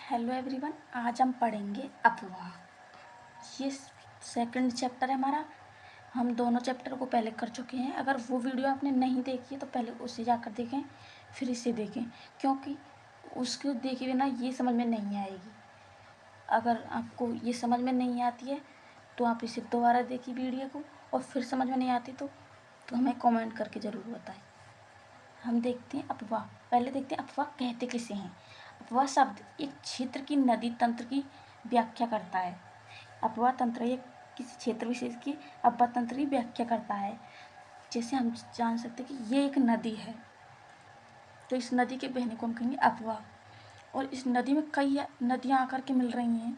Hello everyone, आज हम पढ़ेंगे अफवाह। ये सेकंड चैप्टर है हमारा। हम दोनों चैप्टर को पहले कर चुके हैं। अगर वो वीडियो आपने नहीं देखी है तो पहले उसे जाकर देखें, फिर इसे देखें, क्योंकि उसको देखे बिना ये समझ में नहीं आएगी। अगर आपको ये समझ में नहीं आती है तो आप इसे दोबारा देखिए वीडियो को, और फिर समझ में नहीं आती तो हमें कमेंट करके ज़रूर बताएं। हम देखते हैं अफवाह। पहले देखते हैं अफवाह कहते किसे हैं। अफवाह शब्द एक क्षेत्र की नदी तंत्र की व्याख्या करता है। अफवाह तंत्र एक किसी क्षेत्र विशेष की अफवाह तंत्र की व्याख्या करता है। जैसे हम जान सकते हैं कि ये एक नदी है, तो इस नदी के बहने को हम कहेंगे अफवाह। और इस नदी में कई नदियाँ आकर के मिल रही हैं।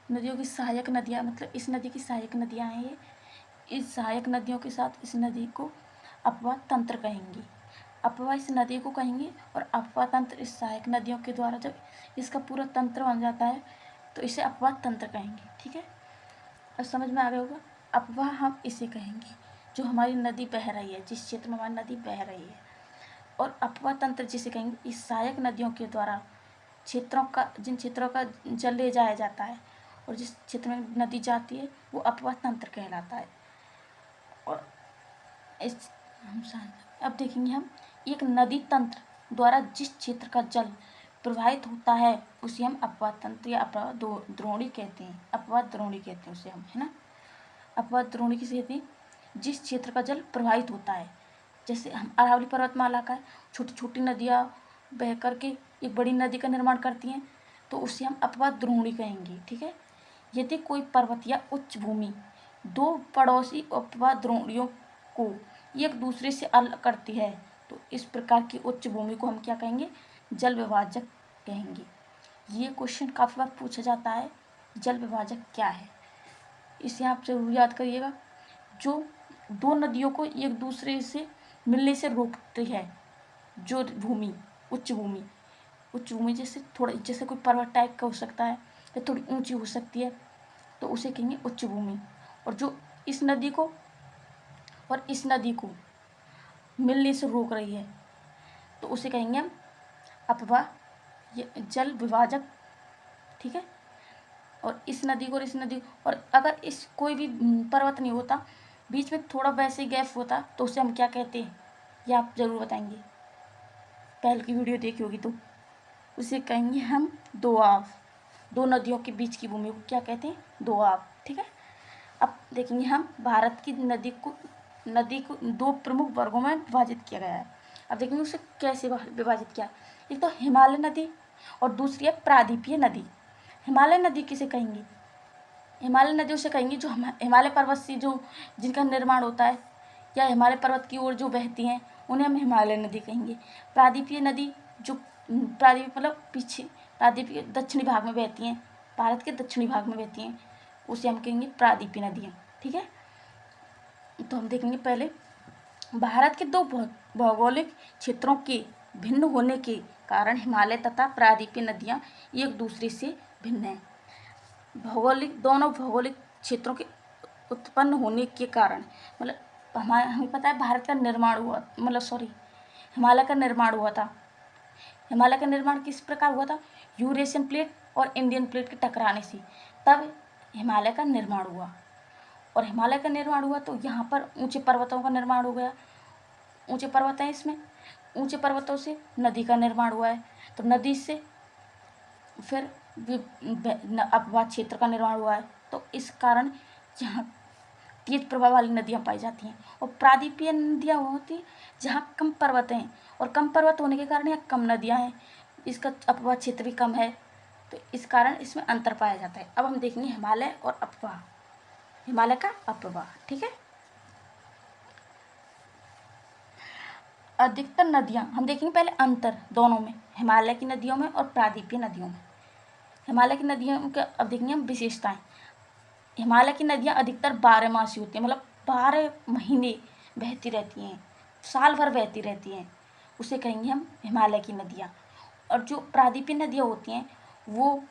नदियों की सहायक नदियाँ, मतलब इस नदी की सहायक नदियाँ हैं ये। इस सहायक नदियों के साथ इस नदी को अफवाह तंत्र कहेंगे। अफवाह इस नदी को कहेंगे, और अफवाह तंत्र इस सहायक नदियों के द्वारा जब इसका पूरा तंत्र बन जाता है तो इसे अफवाह तंत्र कहेंगे। ठीक है, अब समझ में आ गया होगा। अफवाह हम इसे कहेंगे जो हमारी नदी बह रही है, जिस क्षेत्र में हमारी नदी बह रही है। और अफवाह तंत्र जिसे कहेंगे इस सहायक नदियों के द्वारा जिन क्षेत्रों का जल ले जाया जाता है और जिस क्षेत्र में नदी जाती है वो अफवाह तंत्र कहलाता है। और इस अब देखेंगे हम एक नदी तंत्र द्वारा जिस क्षेत्र का जल प्रवाहित होता है उसे हम अपवाह तंत्र या अपवाह द्रोणी कहते हैं। अपवाह द्रोणी कहते हैं उसे हम, है ना। अपवाह द्रोणी किसे कहते हैं? जिस क्षेत्र का जल प्रवाहित होता है। जैसे हम अरावली पर्वतमाला का छोटी छोटी नदियाँ बह करके एक बड़ी नदी का निर्माण करती हैं, तो उसे हम अपवाह द्रोणी कहेंगे। ठीक है, यदि कोई पर्वत या उच्च भूमि दो पड़ोसी अपवाह द्रोणियों को एक दूसरे से अलग करती है तो इस प्रकार की उच्च भूमि को हम क्या कहेंगे? जल विभाजक कहेंगे। ये क्वेश्चन काफ़ी बार पूछा जाता है, जल विभाजक क्या है, इसे आप जरूर याद करिएगा। जो दो नदियों को एक दूसरे से मिलने से रोकती है, जो भूमि उच्च भूमि जैसे कोई पर्वत टाइप का हो सकता है या थोड़ी ऊंची हो सकती है, तो उसे कहेंगे उच्च भूमि। और जो इस नदी को मिलने से रोक रही है तो उसे कहेंगे हम अपवाह जल विभाजक। ठीक है, और इस नदी को और अगर इस कोई भी पर्वत नहीं होता, बीच में थोड़ा वैसे गैप होता, तो उसे हम क्या कहते हैं ये आप ज़रूर बताएंगे। पहले की वीडियो देखी होगी तो उसे कहेंगे हम दोआब। दो नदियों के बीच की भूमि को क्या कहते हैं? दोआब। ठीक है, अब देखेंगे हम भारत की नदी को दो प्रमुख वर्गों में विभाजित किया गया है। अब देखेंगे उसे कैसे विभाजित किया। एक तो हिमालय नदी और दूसरी है प्रायद्वीपीय नदी। हिमालय नदी किसे कहेंगे? हिमालय नदी उसे कहेंगे जो हिमालय पर्वत से जिनका निर्माण होता है या हिमालय पर्वत की ओर जो बहती हैं उन्हें हम हिमालय नदी कहेंगे। प्रायद्वीपीय नदी जो प्रायद्वीप मतलब पीछे प्रायद्वीपीय दक्षिणी भाग में बहती हैं, भारत के दक्षिणी भाग में बहती हैं, उसे हम कहेंगे प्रायद्वीपीय नदियाँ। ठीक है, तो हम देखेंगे पहले भारत के दो भौगोलिक क्षेत्रों के भिन्न होने के कारण हिमालय तथा प्रायद्वीपीय नदियाँ एक दूसरे से भिन्न हैं। दोनों भौगोलिक क्षेत्रों के उत्पन्न होने के कारण, मतलब हमें पता है भारत का निर्माण हुआ, हिमालय का निर्माण हुआ था। हिमालय का निर्माण किस प्रकार हुआ था? यूरेशियन प्लेट और इंडियन प्लेट के टकराने से तब हिमालय का निर्माण हुआ। और हिमालय का निर्माण हुआ तो यहाँ पर ऊंचे पर्वतों का निर्माण हो गया। ऊंचे पर्वत हैं, इसमें ऊंचे पर्वतों से नदी का निर्माण हुआ है, तो नदी से फिर अपवाह क्षेत्र का निर्माण हुआ है। तो इस कारण यहाँ तेज प्रवाह वाली नदियाँ पाई जाती हैं। और प्रायद्वीपीय नदियाँ होती हैं जहाँ कम पर्वत हैं, और कम पर्वत होने के कारण यहाँ कम नदियाँ हैं, इसका अपवाह क्षेत्र भी कम है, तो इस कारण इसमें अंतर पाया जाता है। अब हम देखेंगे हिमालय और अपवाह, हिमालय का अपवाह। ठीक है, अधिकतर नदियाँ हम देखेंगे पहले अंतर दोनों में, हिमालय की नदियों में और प्रायद्वीपीय नदियों में। हिमालय की नदियों के अब देखेंगे हम विशेषताएं। हिमालय की नदियाँ अधिकतर 12 मासी होती हैं, मतलब 12 महीने बहती रहती हैं, साल भर बहती रहती हैं, उसे कहेंगे हम हिमालय की नदियाँ। और जो प्रायद्वीपीय नदियाँ होती हैं वो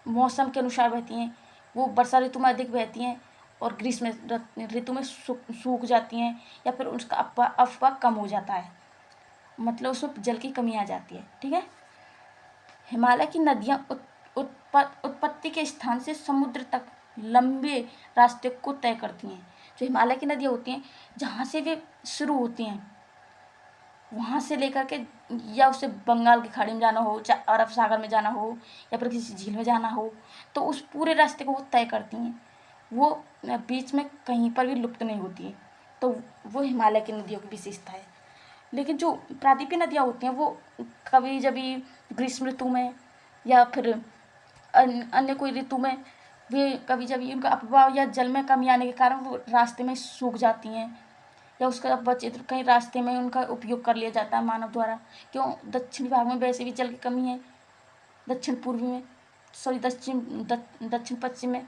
मौसम के अनुसार बहती हैं, वो वर्षा ऋतु में अधिक बहती हैं और ग्रीष्म ऋतु में सूख जाती हैं, या फिर उसका अफवाह कम हो जाता है, मतलब उसमें जल की कमी आ जाती है। ठीक है, हिमालय की नदियाँ उत्पत्ति के स्थान से समुद्र तक लंबे रास्ते को तय करती हैं। जो हिमालय की नदियाँ होती हैं, जहाँ से वे शुरू होती हैं, वहाँ से लेकर के, या उसे बंगाल की खाड़ी में जाना हो, चाहे अरब सागर में जाना हो, या फिर किसी झील में जाना हो, तो उस पूरे रास्ते को वो तय करती हैं। वो बीच में कहीं पर भी लुप्त नहीं होती है। तो वो हिमालय की नदियों की विशेषता है। लेकिन जो प्रायद्वीपीय नदियाँ होती हैं, वो कभी जभी ग्रीष्म ऋतु में या फिर अन्य कोई ऋतु में वे कभी जभी उनका अभाव या जल में कमी आने के कारण वो रास्ते में सूख जाती हैं, या उसका बचे तो कहीं रास्ते में उनका उपयोग कर लिया जाता है मानव द्वारा। क्यों? दक्षिणी भाग में वैसे भी जल की कमी है, दक्षिण पूर्वी में, सॉरी दक्षिण पश्चिम में,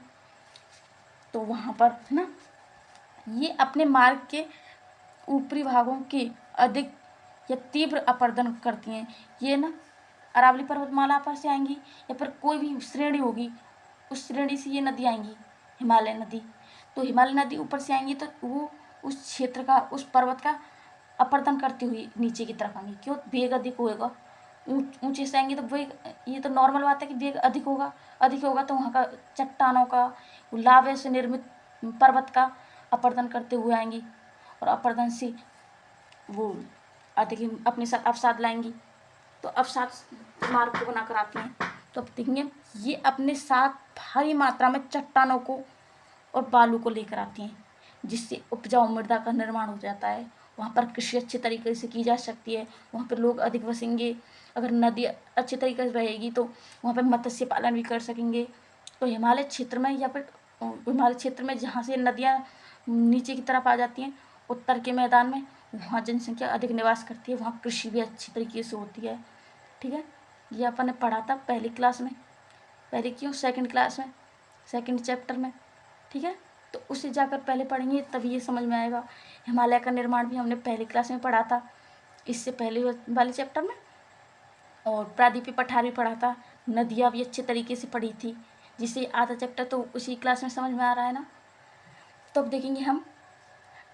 तो वहाँ पर है ना, ये अपने मार्ग के ऊपरी भागों के अधिक या तीव्र अपरदन करती हैं। ये ना अरावली पर्वतमाला पर से आएंगी, या फिर कोई भी श्रेणी होगी, उस श्रेणी से ये नदी आएंगी, हिमालय नदी। तो हिमालय नदी ऊपर से आएंगी तो वो उस क्षेत्र का, उस पर्वत का अपरदन करती हुई नीचे की तरफ आएंगी। क्यों? वेग अधिक होएगा, ऊंचे से आएंगे तो वेग, ये तो नॉर्मल बात है कि वेग अधिक होगा तो वहाँ का चट्टानों का, लावे से निर्मित पर्वत का अपरदन करते हुए आएंगी, और अपरदन से वो अधिक अपने साथ अवसाद लाएंगी, तो अवसाद मार्ग को बनाकर आती हैं। तो अब देखेंगे, ये अपने साथ भारी मात्रा में चट्टानों को और बालू को लेकर आती हैं, जिससे उपजाऊ मृदा का निर्माण हो जाता है। वहाँ पर कृषि अच्छे तरीके से की जा सकती है, वहाँ पर लोग अधिक बसेंगे। अगर नदी अच्छे तरीके से रहेगी तो वहाँ पर मत्स्य पालन भी कर सकेंगे। तो हिमालय क्षेत्र में, या फिर हिमालय क्षेत्र में जहाँ से नदियाँ नीचे की तरफ आ जाती हैं, उत्तर के मैदान में, वहाँ जनसंख्या अधिक निवास करती है, वहाँ कृषि भी अच्छी तरीके से होती है। ठीक है, ये अपन ने पढ़ा था पहली क्लास में, पहले क्यों सेकंड क्लास में, सेकंड चैप्टर में। ठीक है, तो उसे जाकर पहले पढ़ेंगे तभी ये समझ में आएगा। हिमालय का निर्माण भी हमने पहली क्लास में पढ़ा था, इससे पहले वाले चैप्टर में, और प्रायद्वीपीय पठार भी पढ़ा था, नदियाँ भी अच्छे तरीके से पढ़ी थी, जिससे आधा चैप्टर तो उसी क्लास में समझ में आ रहा है ना। तो अब देखेंगे हम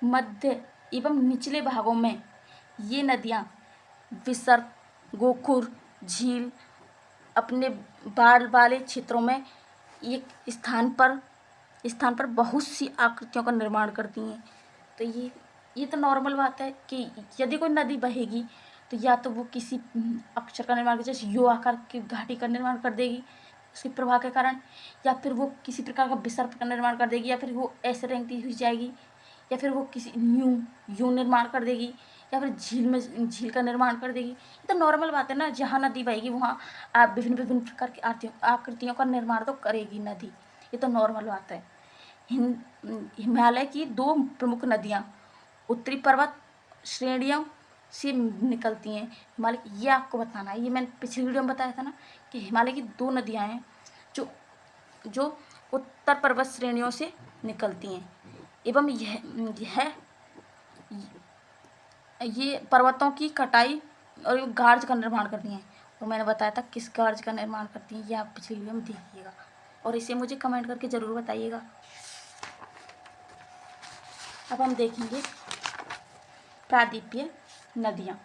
मध्य एवं निचले भागों में ये नदियाँ विसर्ग, गोखुर, झील अपने बाढ़ वाले क्षेत्रों में एक स्थान पर बहुत सी आकृतियों का निर्माण करती हैं। तो ये तो नॉर्मल बात है कि यदि कोई नदी बहेगी तो या तो वो किसी अक्षर का निर्माण, जैसे यू आकार की घाटी का निर्माण कर देगी उसके प्रवाह के कारण, या फिर वो किसी प्रकार का विसर्ग का निर्माण कर देगी, या फिर वो ऐसे रेंगती हुई जाएगी, या फिर वो किसी यू निर्माण कर देगी, या फिर झील का निर्माण कर देगी। ये तो नॉर्मल बात है ना, जहाँ नदी बहेगी वहाँ आप विभिन्न प्रकार की आकृतियों का निर्माण तो करेगी नदी, ये तो नॉर्मल बात है। हिमालय की दो प्रमुख नदियाँ उत्तरी पर्वत श्रेणियों से निकलती हैं। हिमालय, ये आपको बताना है, ये मैंने पिछली वीडियो में बताया था ना कि हिमालय की दो नदियाँ हैं जो उत्तर पर्वत श्रेणियों से निकलती हैं, एवं ये पर्वतों की कटाई और गार्ज का निर्माण करती हैं। तो मैंने बताया था किस गार्ज का निर्माण करती हैं, ये आप पिछली वीडियो में देखिएगा, और इसे मुझे कमेंट करके ज़रूर बताइएगा। अब हम देखेंगे प्रायद्वीपीय नदियाँ।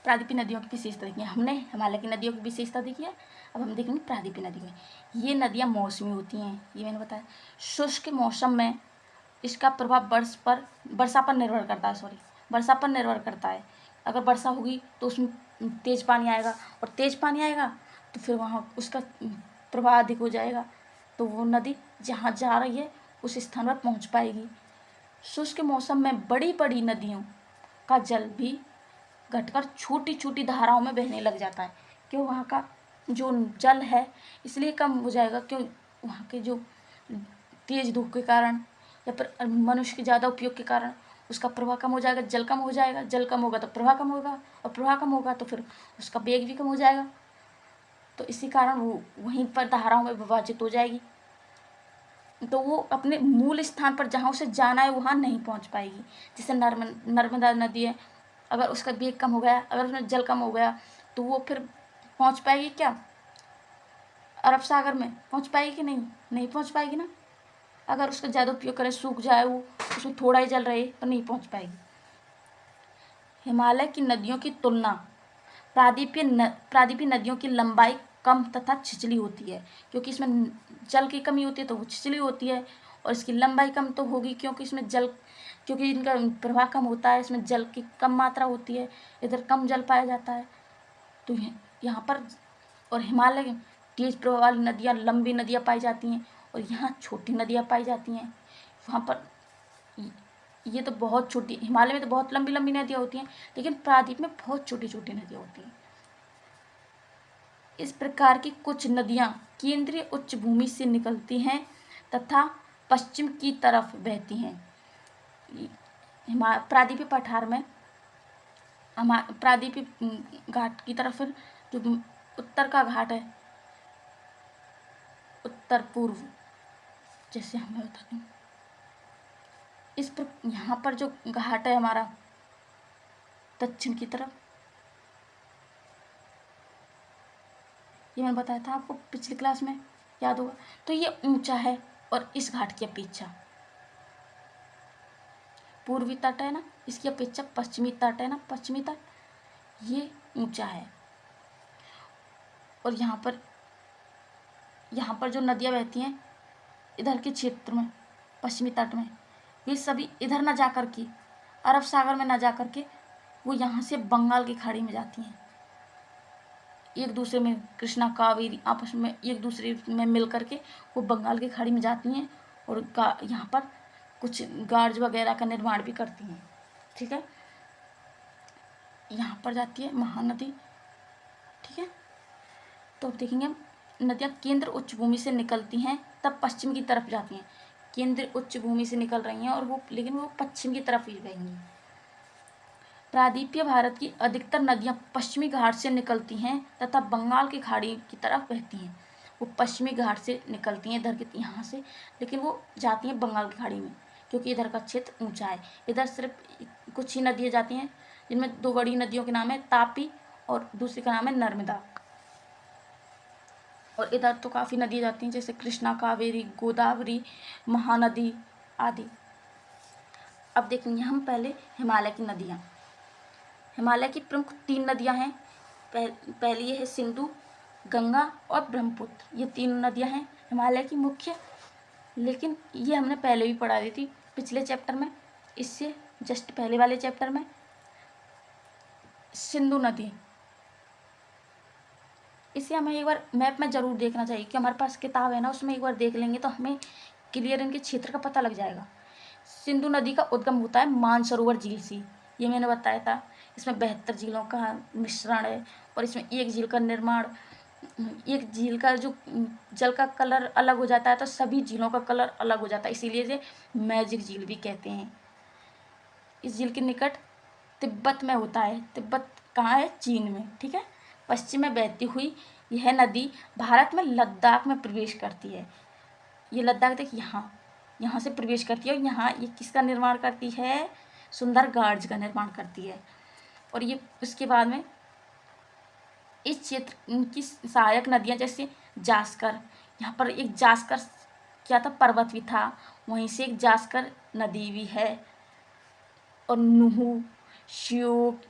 प्रायद्वीपीय नदियों की विशेषता देखी, हमने हिमालय की नदियों की विशेषता देखी है, अब हम देखेंगे प्रायद्वीपीय नदियों। ये नदियाँ मौसमी होती हैं, ये मैंने बताया। शुष्क मौसम में इसका प्रभाव वर्षा पर निर्भर करता है। अगर वर्षा होगी तो उसमें तेज़ पानी आएगा, और तेज़ पानी आएगा तो फिर वहाँ उसका प्रभाव अधिक हो जाएगा, तो वो नदी जहाँ जा रही है उस स्थान पर पहुँच पाएगी। शुष्क मौसम में बड़ी बड़ी नदियों का जल भी घटकर छोटी छोटी धाराओं में बहने लग जाता है। क्यों? वहाँ का जो जल है इसलिए कम हो जाएगा, क्यों? वहाँ के जो तेज़ धूप के कारण या फिर मनुष्य के ज़्यादा उपयोग के कारण उसका प्रवाह कम हो जाएगा, जल कम हो जाएगा, जल कम होगा तो प्रवाह कम होगा, और प्रवाह कम होगा तो फिर उसका वेग भी कम हो जाएगा, तो इसी कारण वो वहीं पर धाराओं में विभाजित हो जाएगी, तो वो अपने मूल स्थान पर जहाँ उसे जाना है वहाँ नहीं पहुँच पाएगी। जैसे नर्मदा नदी है, अगर उसका वेग कम हो गया, अगर उसमें जल कम हो गया तो वो फिर पहुँच पाएगी क्या अरब सागर में? पहुँच पाएगी कि नहीं पहुँच पाएगी ना। अगर उसका ज़्यादा उपयोग करें, सूख जाए वो, उसमें थोड़ा ही जल रहे तो नहीं पहुँच पाएगी। हिमालय की नदियों की तुलना प्रायद्वीपीय नदियों की लंबाई कम तथा छिछली होती है, क्योंकि इसमें जल की कमी होती है तो वो छिछली होती है। और इसकी लंबाई कम तो होगी क्योंकि क्योंकि इनका प्रवाह कम होता है, इसमें जल की कम मात्रा होती है, इधर कम जल पाया जाता है। तो यहाँ पर और हिमालय तेज प्रवाह वाली नदियाँ, लंबी नदियाँ पाई जाती हैं, और यहाँ छोटी नदियाँ पाई जाती हैं। वहाँ पर ये तो बहुत छोटी, हिमालय में तो बहुत लंबी लंबी नदियाँ होती हैं, लेकिन प्रायद्वीप में बहुत छोटी छोटी नदियाँ होती हैं। इस प्रकार की कुछ नदियाँ केंद्रीय उच्च भूमि से निकलती हैं तथा पश्चिम की तरफ बहती हैं। प्रायद्वीपीय पठार में प्रायद्वीपीय घाट की तरफ, फिर जो उत्तर का घाट है, उत्तर पूर्व, जैसे हमें बताती हूँ, इस पर यहाँ पर जो घाट है हमारा दक्षिण की तरफ, ये मैंने बताया था आपको पिछली क्लास में, याद होगा। तो ये ऊंचा है, और इस घाट की अपेक्षा पूर्वी तट है ना, इसकी अपेक्षा पश्चिमी तट है ना, पश्चिमी तट ये ऊंचा है। और यहाँ पर जो नदियाँ बहती हैं इधर के क्षेत्र में, पश्चिमी तट में, ये सभी इधर ना जा कर के, अरब सागर में ना जा कर के, वो यहाँ से बंगाल की खाड़ी में जाती हैं। एक दूसरे में कृष्णा कावेरी आपस में एक दूसरे में मिल करके वो बंगाल की खाड़ी में जाती हैं, और यहाँ पर कुछ गार्ज वगैरह का निर्माण भी करती हैं। ठीक है, यहाँ पर जाती है महानदी। ठीक है, तो अब देखेंगे हम, नदियाँ केंद्र उच्च भूमि से निकलती हैं तब पश्चिम की तरफ जाती हैं। केंद्र उच्च भूमि से निकल रही हैं, और लेकिन वो पश्चिम की तरफ ही बहेंगी। प्रायद्वीपीय भारत की अधिकतर नदियाँ पश्चिमी घाट से निकलती हैं तथा बंगाल की खाड़ी की तरफ बहती हैं। वो पश्चिमी घाट से निकलती हैं इधर के यहाँ से, लेकिन वो जाती हैं बंगाल की खाड़ी में, क्योंकि इधर का क्षेत्र ऊंचा है। इधर सिर्फ कुछ ही नदियाँ जाती हैं, जिनमें दो बड़ी नदियों के नाम है तापी और दूसरी का नाम है नर्मदा। और इधर तो काफ़ी नदियाँ जाती हैं, जैसे कृष्णा, कावेरी, गोदावरी, महानदी आदि। अब देखेंगे हम पहले हिमालय की नदियाँ। हिमालय की प्रमुख 3 नदियाँ हैं। पहली ये है सिंधु, गंगा और ब्रह्मपुत्र। ये 3 नदियाँ हैं हिमालय की मुख्य, लेकिन ये हमने पहले भी पढ़ा दी थी पिछले चैप्टर में, इससे जस्ट पहले वाले चैप्टर में। सिंधु नदी, इसे हमें एक बार मैप में ज़रूर देखना चाहिए, कि हमारे पास किताब है ना, उसमें एक बार देख लेंगे तो हमें क्लियर इनके क्षेत्र का पता लग जाएगा। सिंधु नदी का उद्गम होता है मानसरोवर झील से, ये मैंने बताया था। इसमें 72 झीलों का मिश्रण है, और इसमें एक झील का निर्माण, एक झील का जो जल का कलर अलग हो जाता है तो सभी झीलों का कलर अलग हो जाता है, इसीलिए इसे मैजिक झील भी कहते हैं। इस झील के निकट तिब्बत में होता है। तिब्बत कहाँ है? चीन में। ठीक है, पश्चिम में बहती हुई यह नदी भारत में लद्दाख में प्रवेश करती है। ये लद्दाख देख, यहाँ से प्रवेश करती है, और यहाँ ये किसका निर्माण करती है? सुंदरगढ़ का निर्माण करती है। और ये उसके बाद में इस क्षेत्र की सहायक नदियाँ जैसे जास्कर, यहाँ पर एक जास्कर क्या था? पर्वत भी था, वहीं से एक जास्कर नदी भी है। और नूहू, श्योक,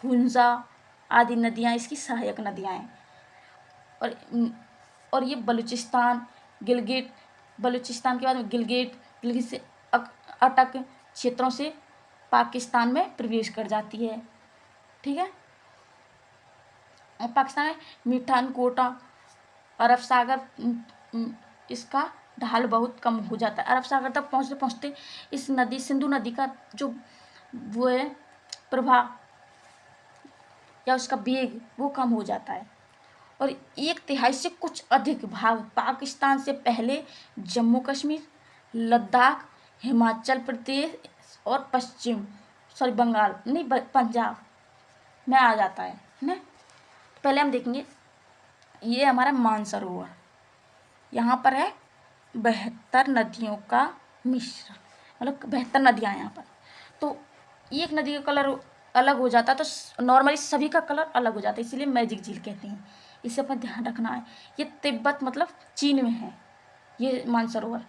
हुंजा आदि नदियाँ इसकी सहायक नदियाँ हैं। और ये बलूचिस्तान, गिलगिट, बलूचिस्तान के बाद में गिलगिट से अटक क्षेत्रों से पाकिस्तान में प्रवेश कर जाती है। ठीक है, और पाकिस्तान में मिठान कोटा, अरब सागर, इसका ढाल बहुत कम हो जाता है। अरब सागर तक पहुँचते पहुँचते इस नदी, सिंधु नदी का जो वो है प्रवाह या उसका वेग, वो कम हो जाता है। और 1/3 से कुछ अधिक भाग पाकिस्तान से पहले जम्मू कश्मीर, लद्दाख, हिमाचल प्रदेश और बंगाल नहीं, पंजाब में आ जाता है ना। पहले हम देखेंगे, ये हमारा मानसरोवर, यहाँ पर है 72 नदियों का मिश्रण, मतलब 72 नदियाँ हैं यहाँ पर। तो एक नदी का कलर अलग हो जाता है, तो नॉर्मली सभी का कलर अलग हो जाता है, इसीलिए मैजिक झील कहते हैं। इसे अपन ध्यान रखना है। ये तिब्बत मतलब चीन में है ये मानसरोवर,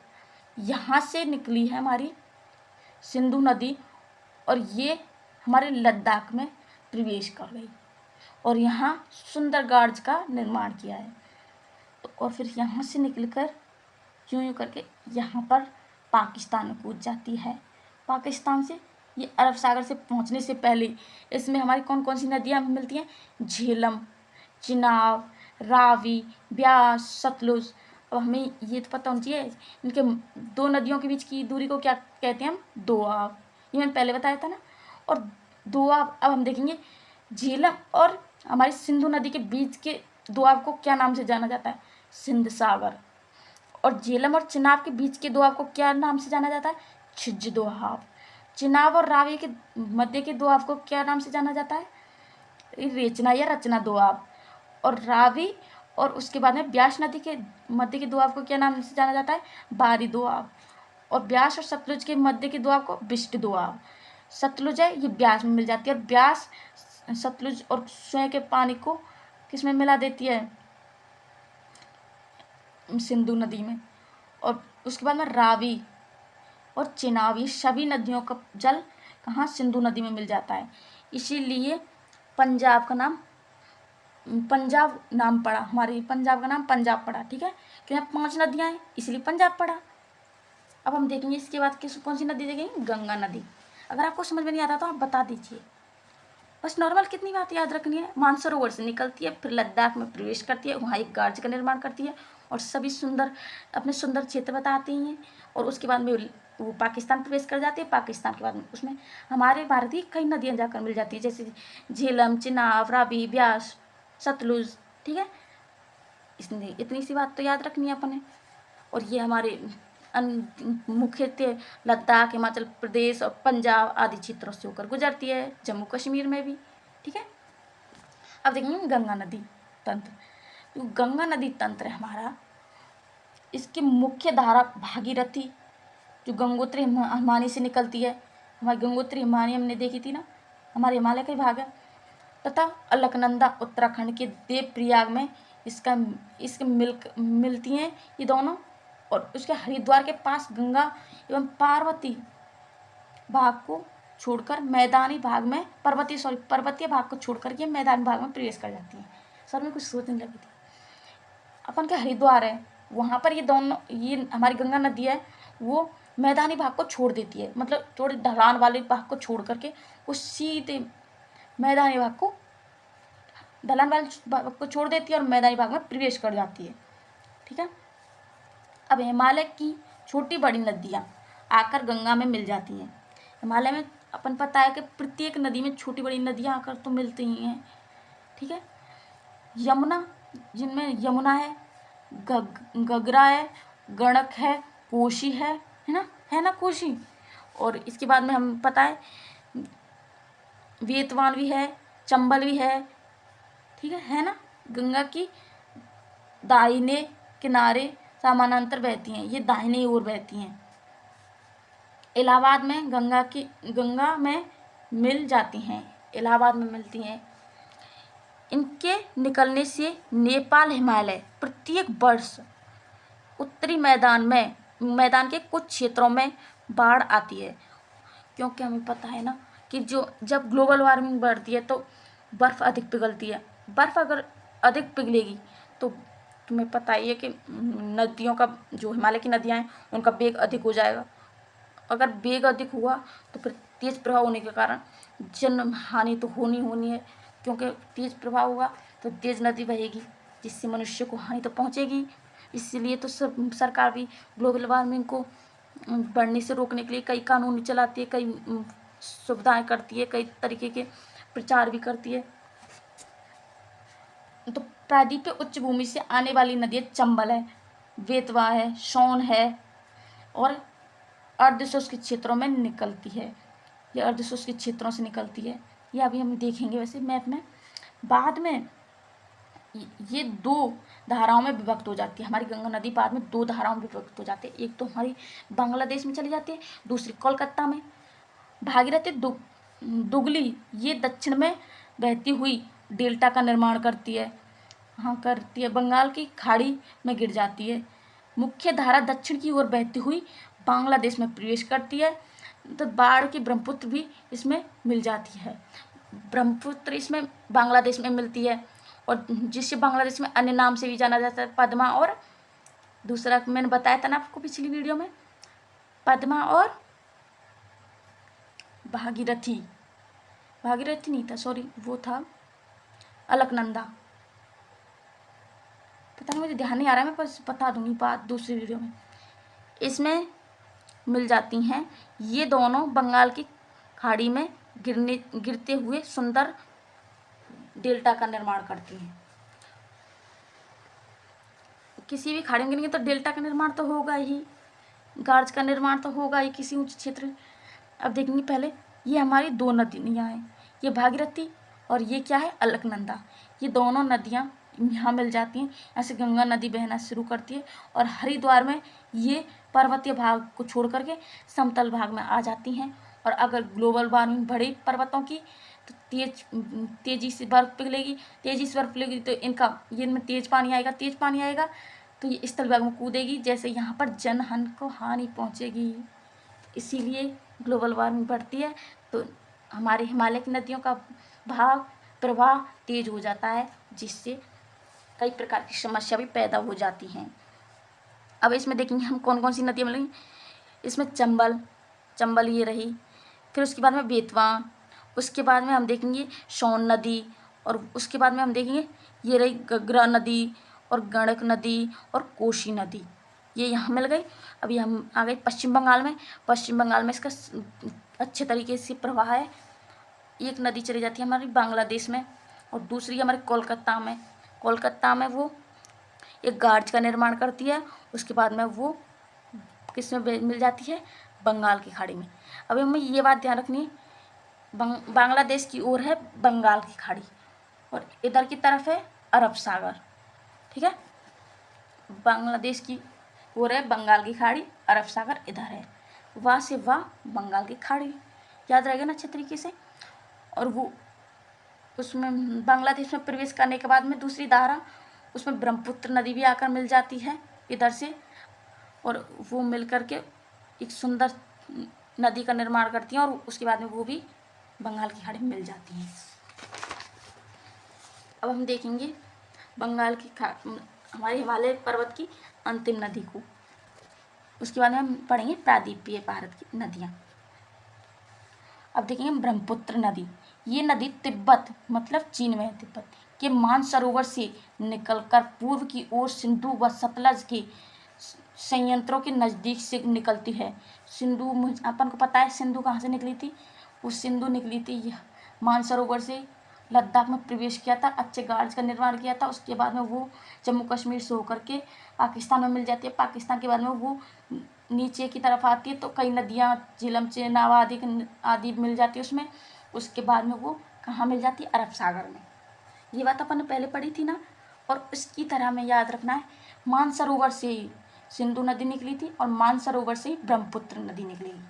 यहाँ से निकली है हमारी सिंधु नदी, और ये हमारे लद्दाख में प्रवेश कर गई, और यहाँ सुंदरगढ़ का निर्माण किया है। और फिर यहाँ से निकलकर यूँ करके यहाँ पर पाकिस्तान में कूद जाती है। पाकिस्तान से ये अरब सागर से पहुँचने से पहले इसमें हमारी कौन कौन सी नदियाँ मिलती हैं? झेलम, चिनाब, रावी, ब्यास, सतलुज। अब हमें ये तो पता होना चाहिए इनके दो नदियों के बीच की दूरी को क्या कहते हैं हम? दोआब। ये मैंने पहले बताया था ना। और दोआब अब हम देखेंगे झेलम और हमारी सिंधु नदी के बीच के दोआब को क्या नाम से जाना जाता है? सिंध सागर। और झेलम और चिनाब के बीच के दोआब को क्या नाम से जाना जाता है? छिज्ज दोआब। चिनाब और रावी के मध्य के दोआब को क्या नाम से जाना जाता है? रेचना या रचना दोआब। और रावी और उसके बाद में ब्यास नदी के मध्य के दोआब को क्या नाम से जाना जाता है? बारी दोआब। और ब्यास और सतलुज के मध्य के दोआब को बिष्ट दोआब। सतलुज है ये ब्यास में मिल जाती है और ब्यास सतलुज और स्वयं के पानी को किस में मिला देती है? सिंधु नदी में। और उसके बाद में रावी और चिनाब, ये सभी नदियों का जल कहाँ? सिंधु नदी में मिल जाता है। इसीलिए पंजाब का नाम पंजाब नाम पड़ा, हमारे पंजाब का नाम पंजाब पड़ा। ठीक है, क्यों? 5 नदियाँ हैं इसलिए पंजाब पड़ा। अब हम देखेंगे इसके बाद किस कौन सी नदी देखेंगे? गंगा नदी। अगर आपको समझ में नहीं आता तो आप बता दीजिए। बस नॉर्मल कितनी बात याद रखनी है? मानसरोवर से निकलती है, फिर लद्दाख में प्रवेश करती है, वहाँ एक गार्ज का निर्माण करती है और सभी सुंदर अपने सुंदर क्षेत्र बताती हैं। और उसके बाद में वो पाकिस्तान प्रवेश कर जाती है। पाकिस्तान के बाद में उसमें हमारे भारत की कई नदियाँ जाकर मिल जाती है, जैसे झेलम, चिनाब, रावी, ब्यास, सतलुज। ठीक है, इसलिए इतनी सी बात तो याद रखनी है अपने। और ये हमारे मुख्यतः लद्दाख, हिमाचल प्रदेश और पंजाब आदि क्षेत्रों से होकर गुजरती है, जम्मू कश्मीर में भी। ठीक है, अब देखेंगे गंगा नदी तंत्र। तो गंगा नदी तंत्र है हमारा, इसकी मुख्य धारा भागीरथी जो गंगोत्री हिमानी से निकलती है। हमारी गंगोत्री हिमानी हमने देखी थी ना, हमारे हिमालय का ही भाग है। तथा अलकनंदा उत्तराखंड के देवप्रयाग में इसके मिलती हैं ये दोनों। और उसके हरिद्वार के पास गंगा एवं पार्वती भाग को छोड़कर मैदानी भाग में पर्वतीय भाग को छोड़कर ये मैदानी भाग में प्रवेश कर जाती है। सर में कुछ सोचने लगी थी। अपन का हरिद्वार है, वहाँ पर ये हमारी गंगा नदी है, वो मैदानी भाग को छोड़ देती है, मतलब थोड़े ढलान वाले भाग को छोड़ करके वो सीधे मैदानी भाग को ढलान वाले भाग को छोड़ देती है और मैदानी भाग में प्रवेश कर जाती है। ठीक है, अब हिमालय की छोटी बड़ी नदियाँ आकर गंगा में मिल जाती हैं। हिमालय में अपन पता है कि प्रत्येक नदी में छोटी बड़ी नदियाँ आकर तो मिलती ही हैं। ठीक है, यमुना, जिनमें यमुना है, घग्गरा है, गंडक है, कोसी है ना कोसी। और इसके बाद में हम पता है वेतवान भी है, चंबल भी है। ठीक है ना। गंगा की दाहिने किनारे समानांतर बहती हैं, ये दाहिने ओर बहती हैं। इलाहाबाद में गंगा में मिल जाती हैं, इलाहाबाद में मिलती हैं। इनके निकलने से नेपाल हिमालय प्रत्येक वर्ष उत्तरी मैदान के कुछ क्षेत्रों में बाढ़ आती है, क्योंकि हमें पता है ना कि जब ग्लोबल वार्मिंग बढ़ती है तो बर्फ़ अधिक पिघलती है। बर्फ़ अगर अधिक पिघलेगी तो तुम्हें पता ही है कि नदियों का, जो हिमालय की नदियाँ हैं, उनका वेग अधिक हो जाएगा। अगर वेग अधिक हुआ तो फिर तेज़ प्रभाव होने के कारण जन हानि तो होनी है, क्योंकि तेज़ प्रभाव होगा तो तेज़ नदी बहेगी, जिससे मनुष्य को हानि तो पहुँचेगी। इसलिए तो सरकार भी ग्लोबल वार्मिंग को बढ़ने से रोकने के लिए कई कानून चलाती है, कई सुविधाएं करती है, कई तरीके के प्रचार भी करती है। तो प्रायद्वीपीय उच्च भूमि से आने वाली नदियाँ चंबल है, बेतवा है, सोन है और अर्धशुष्क क्षेत्रों में निकलती है। ये अर्धशुष्क क्षेत्रों से निकलती है, ये अभी हम देखेंगे वैसे मैप में। बाद में ये 2 धाराओं में विभक्त हो जाती है। हमारी गंगा नदी बाद में 2 धाराओं में विभक्त हो जाती है। एक तो हमारी बांग्लादेश में चली जाती है, दूसरी कोलकाता में। भागीरथी दुगली ये दक्षिण में बहती हुई डेल्टा का निर्माण करती है, बंगाल की खाड़ी में गिर जाती है। मुख्य धारा दक्षिण की ओर बहती हुई बांग्लादेश में प्रवेश करती है। तो बाढ़ की ब्रह्मपुत्र भी इसमें मिल जाती है। ब्रह्मपुत्र इसमें बांग्लादेश में मिलती है और जिसे बांग्लादेश में अन्य नाम से भी जाना जाता है, पद्मा, और दूसरा मैंने बताया था ना आपको पिछली वीडियो में, पद्मा और भागीरथी, भागीरथी नहीं था, सॉरी, वो था अलकनंदा। पता नहीं, मुझे ध्यान नहीं आ रहा है, मैं बस बता दूंगी बात दूसरी वीडियो में। इसमें मिल जाती हैं ये दोनों, बंगाल की खाड़ी में गिरते हुए सुंदर डेल्टा का निर्माण करती हैं। किसी भी खाड़ी में गिरेंगे तो डेल्टा का निर्माण तो होगा ही, गार्ज का निर्माण तो होगा ही किसी ऊंचे क्षेत्र में। अब देखेंगे पहले, ये हमारी दो नदियाँ हैं, ये भागीरथी और ये क्या है, अलकनंदा। ये दोनों नदियाँ यहाँ मिल जाती हैं, यहाँ से गंगा नदी बहना शुरू करती है और हरिद्वार में ये पर्वतीय भाग को छोड़ करके समतल भाग में आ जाती हैं। और अगर ग्लोबल वार्मिंग बढ़े पर्वतों की तो तेजी से बर्फ पिघलेगी, तेजी से बर्फ पिघलेगी तो ये इनमें तेज पानी आएगा तो ये स्थल भाग में कूदेगी, जैसे यहाँ पर जनहन को हानि पहुँचेगी। इसीलिए ग्लोबल वार्मिंग बढ़ती है तो हमारे हिमालय की नदियों का प्रवाह तेज हो जाता है, जिससे कई प्रकार की समस्या भी पैदा हो जाती हैं। अब इसमें देखेंगे हम कौन कौन सी नदियाँ मिलेंगी। इसमें चंबल ये रही, फिर उसके बाद में बेतवा, उसके बाद में हम देखेंगे सोन नदी, और उसके बाद में हम देखेंगे ये रही घग्गरा नदी और गंडक नदी और कोसी नदी, ये यहाँ मिल गई। अभी हम आ गए पश्चिम बंगाल में इसका अच्छे तरीके से प्रवाह है। एक नदी चली जाती है हमारी बांग्लादेश में और दूसरी हमारे कोलकाता में वो एक गार्ज का निर्माण करती है। उसके बाद में वो किस में मिल जाती है, बंगाल की खाड़ी में। अभी हमें ये बात ध्यान रखनी है, बांग्लादेश की ओर है बंगाल की खाड़ी और इधर की तरफ है अरब सागर, ठीक है। बांग्लादेश की ओर है बंगाल की खाड़ी, अरब सागर इधर है, वहाँ से वहाँ बंगाल की खाड़ी, याद रहेगा ना अच्छे तरीके से। और वो उसमें बांग्लादेश में प्रवेश करने के बाद में दूसरी धारा, उसमें ब्रह्मपुत्र नदी भी आकर मिल जाती है इधर से, और वो मिल करके एक सुंदर नदी का निर्माण करती हैं और उसके बाद में वो भी बंगाल की खाड़ी में मिल जाती हैं। अब हम देखेंगे बंगाल की हमारे हिमालय पर्वत की अंतिम नदी को, उसके बाद में हम पढ़ेंगे प्रायद्वीपीय भारत की नदियाँ। अब देखेंगे ब्रह्मपुत्र नदी, ये नदी तिब्बत मतलब चीन में है, तिब्बत के मानसरोवर से निकलकर पूर्व की ओर सिंधु व सतलज के संयंत्रों के नज़दीक से निकलती है। सिंधु, अपन को पता है सिंधु कहाँ से निकली थी, वो सिंधु निकली थी मानसरोवर से, लद्दाख में प्रवेश किया था, अच्छे गार्ज का निर्माण किया था। उसके बाद में वो जम्मू कश्मीर से होकर के पाकिस्तान में मिल जाती है, पाकिस्तान के बाद में वो नीचे की तरफ आती है तो कई नदियाँ झेलम चेनाब आदि मिल जाती है उसमें। उसके बाद में वो कहाँ मिल जाती है, अरब सागर में। ये बात अपन ने पहले पढ़ी थी ना। और इसकी तरह में याद रखना है, मानसरोवर से ही सिंधु नदी निकली थी और मानसरोवर से ही ब्रह्मपुत्र नदी निकलेगी,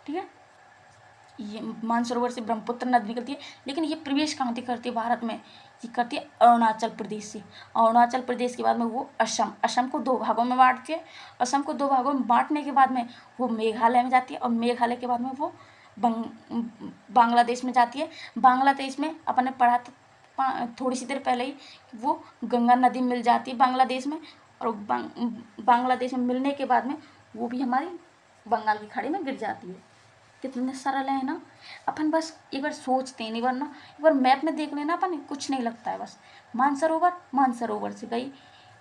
ठीक है। ये मानसरोवर से ब्रह्मपुत्र नदी निकलती है, लेकिन ये प्रवेश कहाँ से करती है भारत में, ये करती है अरुणाचल प्रदेश से। अरुणाचल प्रदेश के बाद में वो असम को दो भागों में बांटती है। असम को दो भागों में बांटने के बाद में वो मेघालय में जाती है और मेघालय के बाद में वो बांग्लादेश में जाती है। बांग्लादेश में अपन ने पढ़ा था थोड़ी सी देर पहले ही, वो गंगा नदी मिल जाती है बांग्लादेश में, और बांग्लादेश में मिलने के बाद में वो भी हमारी बंगाल की खाड़ी में गिर जाती है। कितने सरल है ना, अपन बस एक बार सोचते हैं, वरना एक बार मैप में देख लेना, अपन कुछ नहीं लगता है। बस मानसरोवर से गई,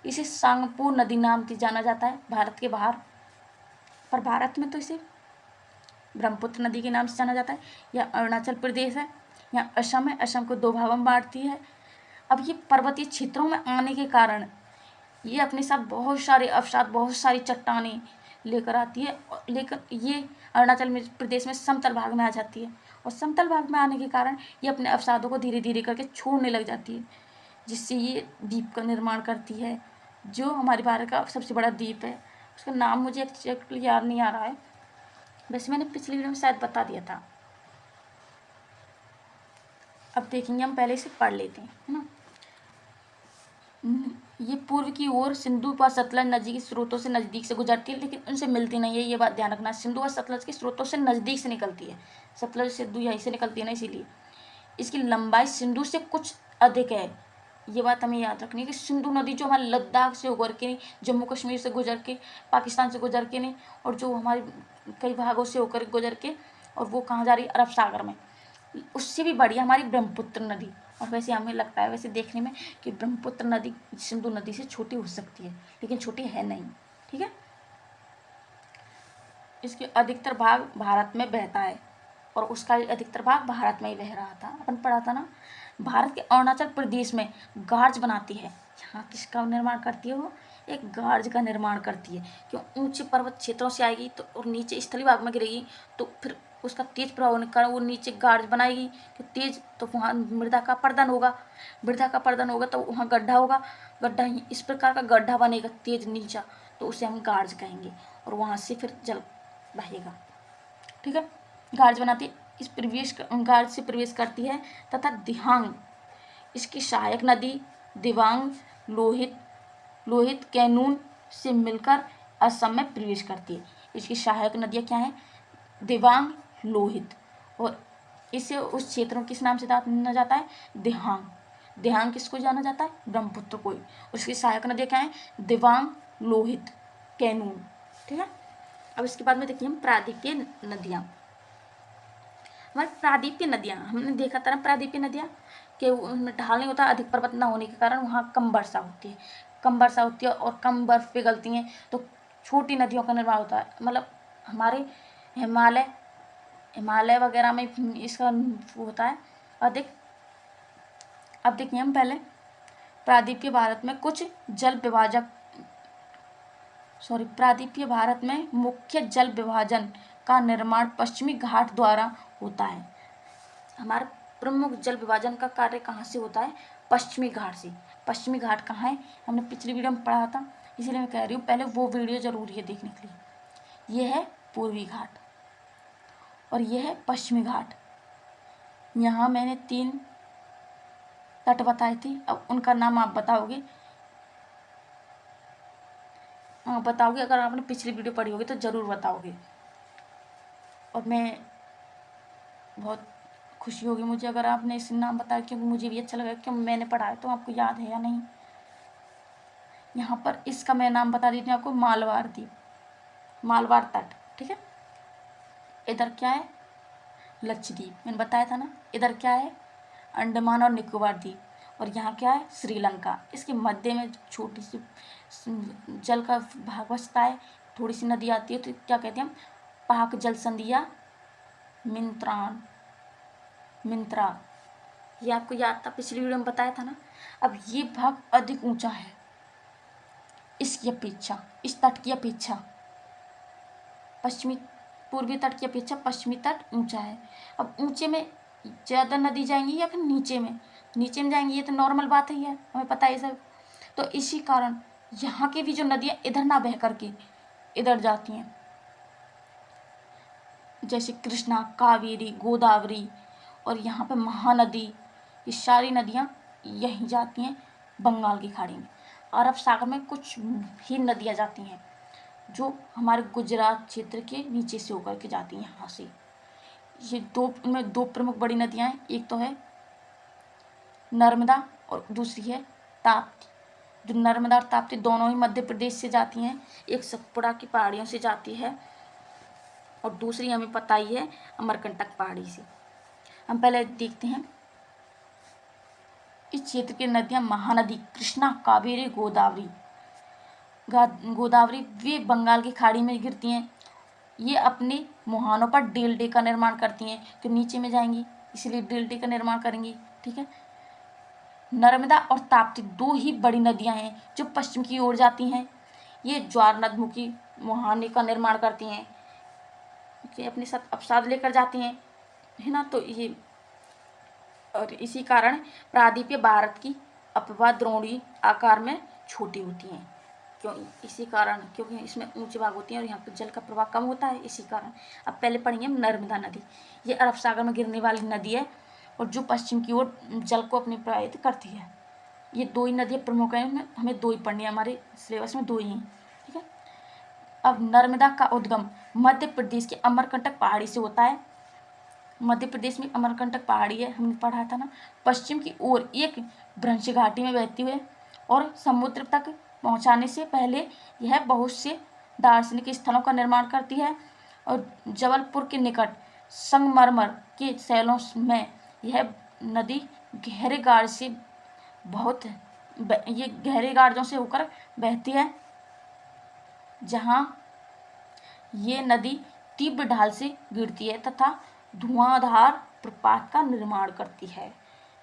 इसे सांगपो नदी नाम से जाना जाता है भारत के बाहर, पर भारत में तो इसे ब्रह्मपुत्र नदी के नाम से जाना जाता है। यह अरुणाचल प्रदेश है, यहाँ असम है, असम को दो भागों में बांटती है। अब ये पर्वतीय क्षेत्रों में आने के कारण ये अपने साथ बहुत सारे अवसाद, बहुत सारी चट्टानें लेकर आती है, लेकर ये अरुणाचल प्रदेश में समतल भाग में आ जाती है और समतल भाग में आने के कारण ये अपने अवसादों को धीरे धीरे करके छोड़ने लग जाती है, जिससे ये द्वीप का निर्माण करती है, जो हमारे भारत का सबसे बड़ा द्वीप है। उसका नाम मुझे एक्चुअली याद नहीं आ रहा है, वैसे मैंने पिछली वीडियो में शायद बता दिया था। अब देखेंगे, हम पहले से पढ़ लेते हैं, है ना। ये पूर्व की ओर सिंधु व सतलज नदी के स्रोतों से नज़दीक से गुजरती है, लेकिन उनसे मिलती नहीं है, ये बात ध्यान रखना। सिंधु व सतलज के स्रोतों से नज़दीक से निकलती है, सतलज सिंधु यहीं से निकलती है ना, इसीलिए इसकी लंबाई सिंधु से कुछ अधिक है, ये बात हमें याद रखनी है कि सिंधु नदी जो हमारे लद्दाख से होकर के नहीं, जम्मू कश्मीर से गुजर के, पाकिस्तान से गुजर के नहीं, और जो हमारे कई भागों से होकर गुजर के, और वो कहाँ जा रही है, अरब सागर में, उससे भी बड़ी हमारी ब्रह्मपुत्र नदी। और वैसे हमें लगता है वैसे देखने में कि ब्रह्मपुत्र नदी सिंधु नदी से छोटी हो सकती है, लेकिन छोटी है नहीं। ठीक है, इसके अधिकतर भाग भारत में बहता है, और उसका अधिकतर भाग भारत में ही बह रहा था। अपन पढ़ा था ना, भारत के अरुणाचल प्रदेश में गार्ज बनाती है। यहाँ किसका निर्माण करती है वो, एक गार्ज का निर्माण करती है। क्यों, ऊंचे पर्वत क्षेत्रों से आएगी तो और नीचे स्थलीय भाग में गिरेगी, तो फिर उसका तेज प्रभाव होने के कारण वो नीचे गार्ज बनाएगी, तो तेज, तो वहाँ मृदा का अपरदन होगा, मृदा का अपरदन होगा तो वहाँ गड्ढा होगा, गड्ढा इस प्रकार का गड्ढा बनेगा तेज नीचा, तो उसे हम गार्ज कहेंगे, और वहाँ से फिर जल बहेगा। ठीक है, गार्ज बनाती है, इस प्रवेश गार्ज से प्रवेश करती है, तथा दिहांग इसकी सहायक नदी दिबांग लोहित कैनून से मिलकर असम में प्रवेश करती है। इसकी सहायक नदियाँ क्या हैं, दिबांग, लोहित, और इसे उस क्षेत्र में किस नाम से जाना जाता है, दिहांग। दिहांग किसको जाना जाता है, ब्रह्मपुत्र को। उसकी सहायक नदियाँ क्या हैं, दिबांग, लोहित, कैनून। ठीक है, अब इसके बाद में देखिए हम प्रादीपीय नदियाँ। हमारी प्रादीपीय नदियाँ, हमने देखा था ना प्रादीपीय नदियाँ कि उनमें ढाल नहीं होता, अधिक पर्वत न होने के कारण वहाँ कम वर्षा होती है, कम वर्षा होती है और कम बर्फ पिघलती हैं, तो छोटी नदियों का निर्माण होता है। मतलब हमारे हिमालय वगैरह में इसका होता है अधिक। अब देखिए हम पहले प्रादीपीय भारत में कुछ जल विभाजक प्रादीपीय भारत में मुख्य जल विभाजन का निर्माण पश्चिमी घाट द्वारा होता है। हमारा प्रमुख जल विभाजन का कार्य कहाँ से होता है, पश्चिमी घाट से। पश्चिमी घाट कहाँ है, हमने पिछली वीडियो में पढ़ा था, इसीलिए मैं कह रही हूँ पहले वो वीडियो जरूरी है देखने के लिए। ये है पूर्वी घाट और ये है पश्चिमी घाट। यहाँ मैंने 3 तट बताए थे, अब उनका नाम आप बताओगे। अगर आपने पिछली वीडियो पढ़ी होगी तो ज़रूर बताओगे, और मैं बहुत खुशी होगी मुझे अगर आपने इस नाम बताया, क्योंकि मुझे भी अच्छा लगा, क्योंकि मैंने पढ़ा है तो आपको याद है या नहीं। यहाँ पर इसका मैं नाम बता देती हूँ आपको, मालवार द्वीप, मालवार तट। ठीक है, इधर क्या है, लक्षद्वीप, मैंने बताया था ना। इधर क्या है, अंडमान और निकोबार द्वीप, और यहाँ क्या है, श्रीलंका। इसके मध्य में छोटी सी जल का भाग बचता है, थोड़ी सी नदी आती है, तो क्या कहते हैं हम, पाक जल संधि या मिंत्रा। ये आपको याद था, पिछली वीडियो में बताया था ना। अब ये भाग अधिक ऊंचा है इसकी अपेक्षा, इस तट की अपेक्षा, पूर्वी तट की अपेक्षा पश्चिमी तट ऊंचा है। अब ऊंचे में ज़्यादा नदी जाएंगी या फिर नीचे में जाएंगी, ये तो नॉर्मल बात ही है, हमें पता है सब। तो इसी कारण यहाँ की भी जो नदियाँ इधर ना बह करके इधर जाती हैं, जैसे कृष्णा, कावेरी, गोदावरी, और यहाँ पे महानदी, ये सारी नदियाँ यहीं जाती हैं बंगाल की खाड़ी में। अरब सागर में कुछ ही नदियाँ जाती हैं जो हमारे गुजरात क्षेत्र के नीचे से होकर के जाती हैं यहाँ से। ये इनमें 2 प्रमुख बड़ी नदियाँ हैं, एक तो है नर्मदा और दूसरी है ताप्ती। जो नर्मदा और ताप्ती दोनों ही मध्य प्रदेश से जाती हैं, एक सतपुड़ा की पहाड़ियों से जाती है और दूसरी हमें पता ही है अमरकंटक पहाड़ी से। हम पहले देखते हैं इस क्षेत्र की नदियाँ। महानदी कृष्णा, कावेरी, गोदावरी वे बंगाल की खाड़ी में गिरती हैं। ये अपने मुहानों पर डेल्टे का निर्माण करती हैं, तो नीचे में जाएंगी इसलिए डेल्टे का निर्माण करेंगी। ठीक है, नर्मदा और ताप्ती 2 ही बड़ी नदियां हैं जो पश्चिम की ओर जाती हैं। ये ज्वार नदमुखी मुहाने का निर्माण करती हैं, कि अपने साथ अवसाद लेकर जाती हैं, है ना। तो ये, और इसी कारण प्रादीपीय भारत की अपवाह द्रोणी आकार में छोटी होती हैं, इसी कारण, क्योंकि इसमें ऊंचे भाग होती हैं और यहाँ पर जल का प्रवाह कम होता है, इसी कारण। अब पहले पढ़ेंगे नर्मदा नदी। ये अरब सागर में गिरने वाली नदी है और जो पश्चिम की ओर जल को अपनी प्रवाहित करती है। ये 2 ही नदियाँ प्रमुख हैं, हमें 2 ही पढ़नी है, हमारे सिलेबस में 2 ही हैं। ठीक है, अब नर्मदा का उद्गम मध्य प्रदेश के अमरकंटक पहाड़ी से होता है। मध्य प्रदेश में अमरकंटक पहाड़ी है, हमने पढ़ा था ना। पश्चिम की ओर एक भ्रंश घाटी में बहती हुई और समुद्र तक पहुंचाने से पहले यह बहुत से दार्शनिक स्थलों का निर्माण करती है। और जबलपुर के निकट संगमरमर के शैलों में यह नदी गहरे गाढ़ से ये गहरे गाढ़ों से होकर बहती है, जहाँ ये नदी तीव्र ढाल से गिरती है तथा धुआंधार प्रपात का निर्माण करती है।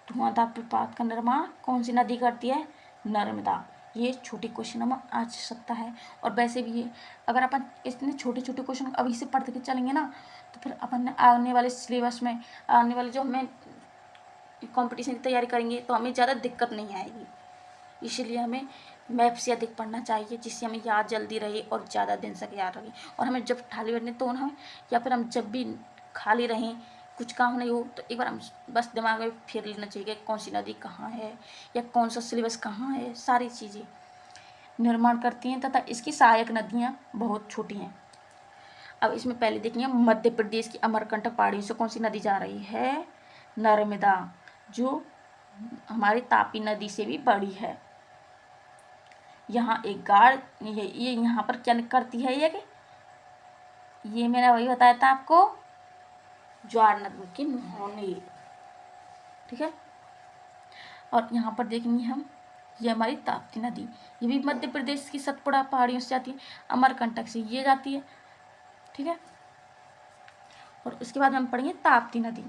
धुआंधार प्रपात का निर्माण कौन सी नदी करती है? नर्मदा। ये छोटी क्वेश्चन में आ सकता है। और वैसे भी ये अगर अपन इतने छोटे छोटे क्वेश्चन अभी से पढ़ते के चलेंगे ना, तो फिर अपन आने वाले सिलेबस में, आने वाले जो हमें कंपटीशन की तैयारी करेंगे, तो हमें ज़्यादा दिक्कत नहीं आएगी। इसीलिए हमें मैप से अधिक पढ़ना चाहिए, जिससे हमें याद जल्दी रहे और ज़्यादा दिन तक याद रहे। और हमें जब खाली बैठने तो हमें, या फिर हम जब भी खाली रहें, कुछ काम नहीं हो, तो एक बार हम बस दिमाग में फेर लेना चाहिए कि कौन सी नदी कहाँ है या कौन सा सिलेबस कहाँ है। सारी चीज़ें निर्माण करती हैं तथा इसकी सहायक नदियाँ बहुत छोटी हैं। अब इसमें पहले देखेंगे मध्य प्रदेश की अमरकंटक पहाड़ियों से कौन सी नदी जा रही है? नर्मदा, जो हमारी तापी नदी से भी बड़ी है। यहाँ एक गाढ़ ये यहाँ पर क्या करती है? ये मैंने वही बताया था आपको, ज्वार नदी की मुहाने, ठीक है। और यहाँ पर देखेंगे हम, ये हमारी ताप्ती नदी, ये भी मध्य प्रदेश की सतपुड़ा पहाड़ियों से जाती है, अमरकंटक से ये जाती है, ठीक है। और उसके बाद हम पढ़ेंगे ताप्ती नदी।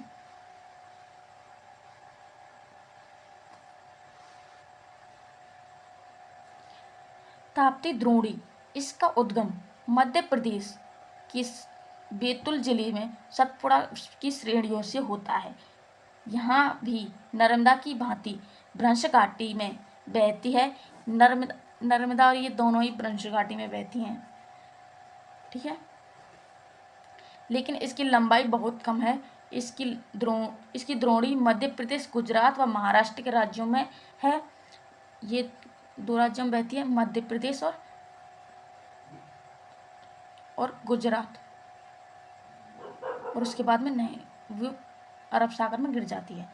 ताप्ती द्रोणी, इसका उद्गम मध्य प्रदेश की बैतूल जिले में सतपुड़ा की श्रेणियों से होता है। यहाँ भी नर्मदा की भांति भ्रंश घाटी में बहती है। नर्मदा और ये दोनों ही भ्रंश घाटी में बहती हैं, ठीक है। लेकिन इसकी लंबाई बहुत कम है। इसकी द्रोणी मध्य प्रदेश, गुजरात व महाराष्ट्र के राज्यों में है। ये दो राज्यों में बहती है, मध्य प्रदेश और गुजरात। और उसके बाद में नहीं, वो अरब सागर में गिर जाती है।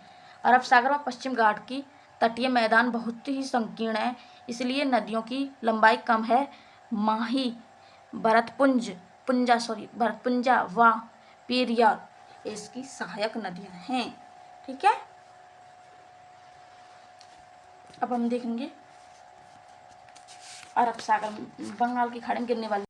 अरब सागर व पश्चिम घाट की तटीय मैदान बहुत ही संकीर्ण है, इसलिए नदियों की लंबाई कम है। माही, भरतपुंजा व पेरियार इसकी सहायक नदियां हैं, ठीक है। अब हम देखेंगे अरब सागर, बंगाल की खाड़ी में गिरने वाली